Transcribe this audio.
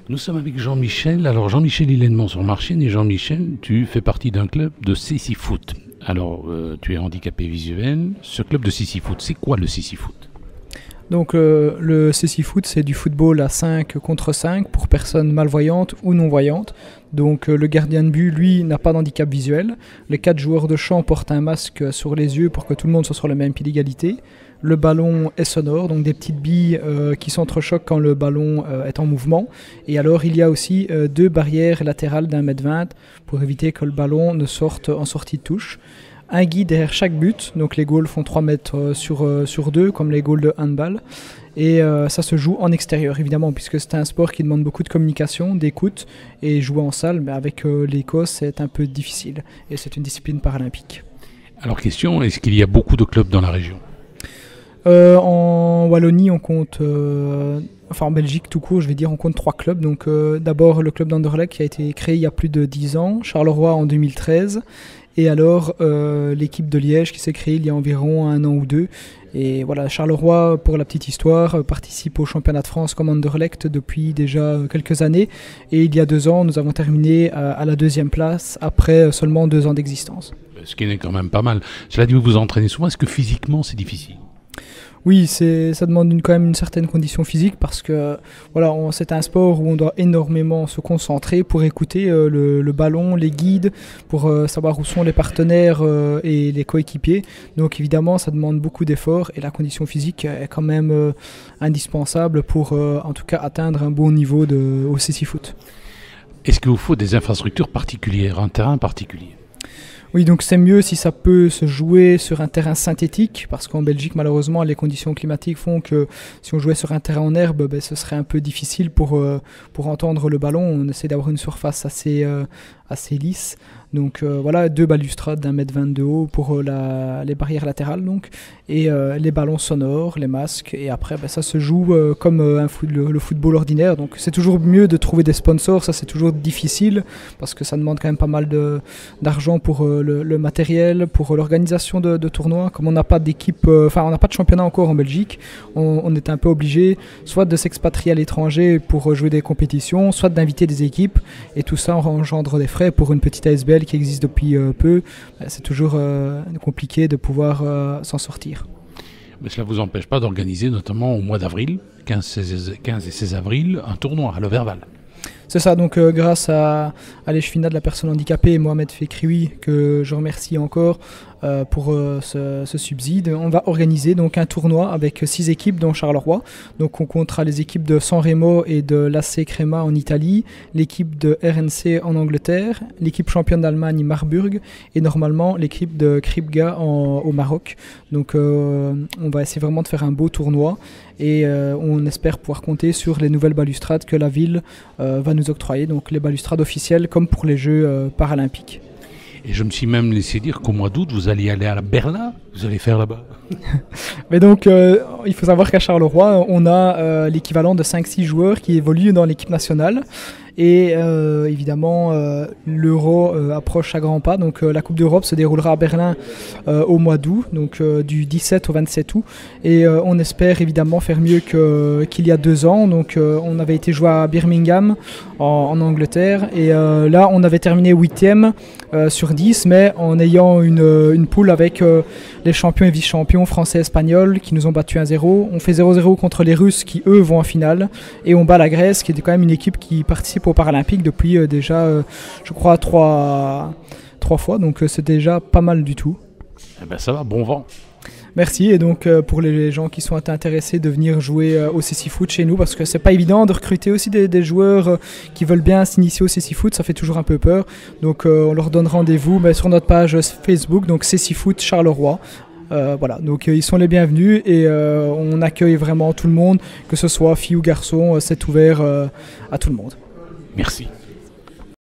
Nous sommes avec Jean-Michel. Alors Jean-Michel, il est de Mont-sur-Marchienne et Jean-Michel, tu fais partie d'un club de Cécifoot. Alors tu es handicapé visuel. Ce club de Cécifoot, c'est quoi le Cécifoot? Donc le Cécifoot, c'est du football à 5 contre 5 pour personnes malvoyantes ou non-voyantes. Donc le gardien de but, lui, n'a pas d'handicap visuel. Les 4 joueurs de champ portent un masque sur les yeux pour que tout le monde soit sur le même pied d'égalité. Le ballon est sonore, donc des petites billes qui s'entrechoquent quand le ballon est en mouvement. Et alors il y a aussi 2 barrières latérales d'1,20 m pour éviter que le ballon ne sorte en sortie de touche. Un guide derrière chaque but, donc les goals font 3 mètres sur 2 comme les goals de handball. Et ça se joue en extérieur évidemment, puisque c'est un sport qui demande beaucoup de communication, d'écoute, et jouer en salle, mais avec l'Écosse c'est un peu difficile, et c'est une discipline paralympique. Alors question, est-ce qu'il y a beaucoup de clubs dans la région? En Wallonie on compte, enfin en Belgique tout court je vais dire, on compte 3 clubs. Donc d'abord le club d'Anderlecht qui a été créé il y a plus de 10 ans, Charleroi en 2013, et alors l'équipe de Liège qui s'est créée il y a environ 1 an ou 2. Et voilà, Charleroi, pour la petite histoire, participe au championnat de France comme Anderlecht depuis déjà quelques années. Et il y a 2 ans, nous avons terminé à la 2e place après seulement 2 ans d'existence. Ce qui n'est quand même pas mal. Cela dit, vous vous entraînez souvent. Est-ce que physiquement c'est difficile? Oui, ça demande quand même une certaine condition physique parce que voilà, c'est un sport où on doit énormément se concentrer pour écouter le ballon, les guides, pour savoir où sont les partenaires et les coéquipiers. Donc évidemment, ça demande beaucoup d'efforts et la condition physique est quand même indispensable pour en tout cas atteindre un bon niveau au Cécifoot. Est-ce qu'il vous faut des infrastructures particulières, un terrain particulier? Oui, donc c'est mieux si ça peut se jouer sur un terrain synthétique, parce qu'en Belgique, malheureusement, les conditions climatiques font que si on jouait sur un terrain en herbe, ce serait un peu difficile pour entendre le ballon. On essaie d'avoir une surface assez lisse. Donc voilà, 2 balustrades d'1,20 m de haut pour les barrières latérales, donc, et les ballons sonores, les masques, et après ça se joue comme le football ordinaire. Donc c'est toujours mieux de trouver des sponsors, ça c'est toujours difficile, parce que ça demande quand même pas mal d'argent pour le matériel, pour l'organisation de tournois. Comme on n'a pas d'équipe, on n'a pas de championnat encore en Belgique, on est un peu obligé soit de s'expatrier à l'étranger pour jouer des compétitions, soit d'inviter des équipes, et tout ça engendre des frais pour une petite ASBL qui existe depuis peu. C'est toujours compliqué de pouvoir s'en sortir. Mais cela ne vous empêche pas d'organiser notamment au mois d'avril, 15 et 16 avril, un tournoi à Leverval. C'est ça, donc grâce à l'échevinat de la personne handicapée, Mohamed Fekrioui, que je remercie encore pour ce subside, on va organiser donc un tournoi avec 6 équipes dont Charleroi. Donc on comptera les équipes de San Remo et de l'AC Crema en Italie, l'équipe de RNC en Angleterre, l'équipe championne d'Allemagne Marburg et normalement l'équipe de Kripga au Maroc. Donc on va essayer vraiment de faire un beau tournoi et on espère pouvoir compter sur les nouvelles balustrades que la ville va nous octroyer, donc les balustrades officielles comme pour les Jeux paralympiques. Et je me suis même laissé dire qu'au mois d'août, vous allez aller à Berlin, vous allez faire là-bas. Mais donc, il faut savoir qu'à Charleroi, on a l'équivalent de 5-6 joueurs qui évoluent dans l'équipe nationale. Et évidemment, l'Euro approche à grands pas. Donc la Coupe d'Europe se déroulera à Berlin au mois d'août, donc du 17 au 27 août. Et on espère évidemment faire mieux qu'il y a 2 ans. Donc on avait été joué à Birmingham en Angleterre. Et là, on avait terminé 8e sur 10, mais en ayant une poule avec les champions et vice-champions français et espagnols qui nous ont battu 1-0. On fait 0-0 contre les Russes qui, eux, vont en finale. Et on bat la Grèce, qui était quand même une équipe qui participe aux Paralympiques depuis déjà, je crois, 3 fois. Donc c'est déjà pas mal du tout. Eh ben ça va, bon vent. Merci, et donc pour les gens qui sont intéressés de venir jouer au Cécifoot chez nous, parce que c'est pas évident de recruter aussi des joueurs qui veulent bien s'initier au Cécifoot, ça fait toujours un peu peur. Donc on leur donne rendez-vous sur notre page Facebook, donc Cécifoot Charleroi. Voilà, donc ils sont les bienvenus et on accueille vraiment tout le monde, que ce soit filles ou garçons, c'est ouvert à tout le monde. Merci.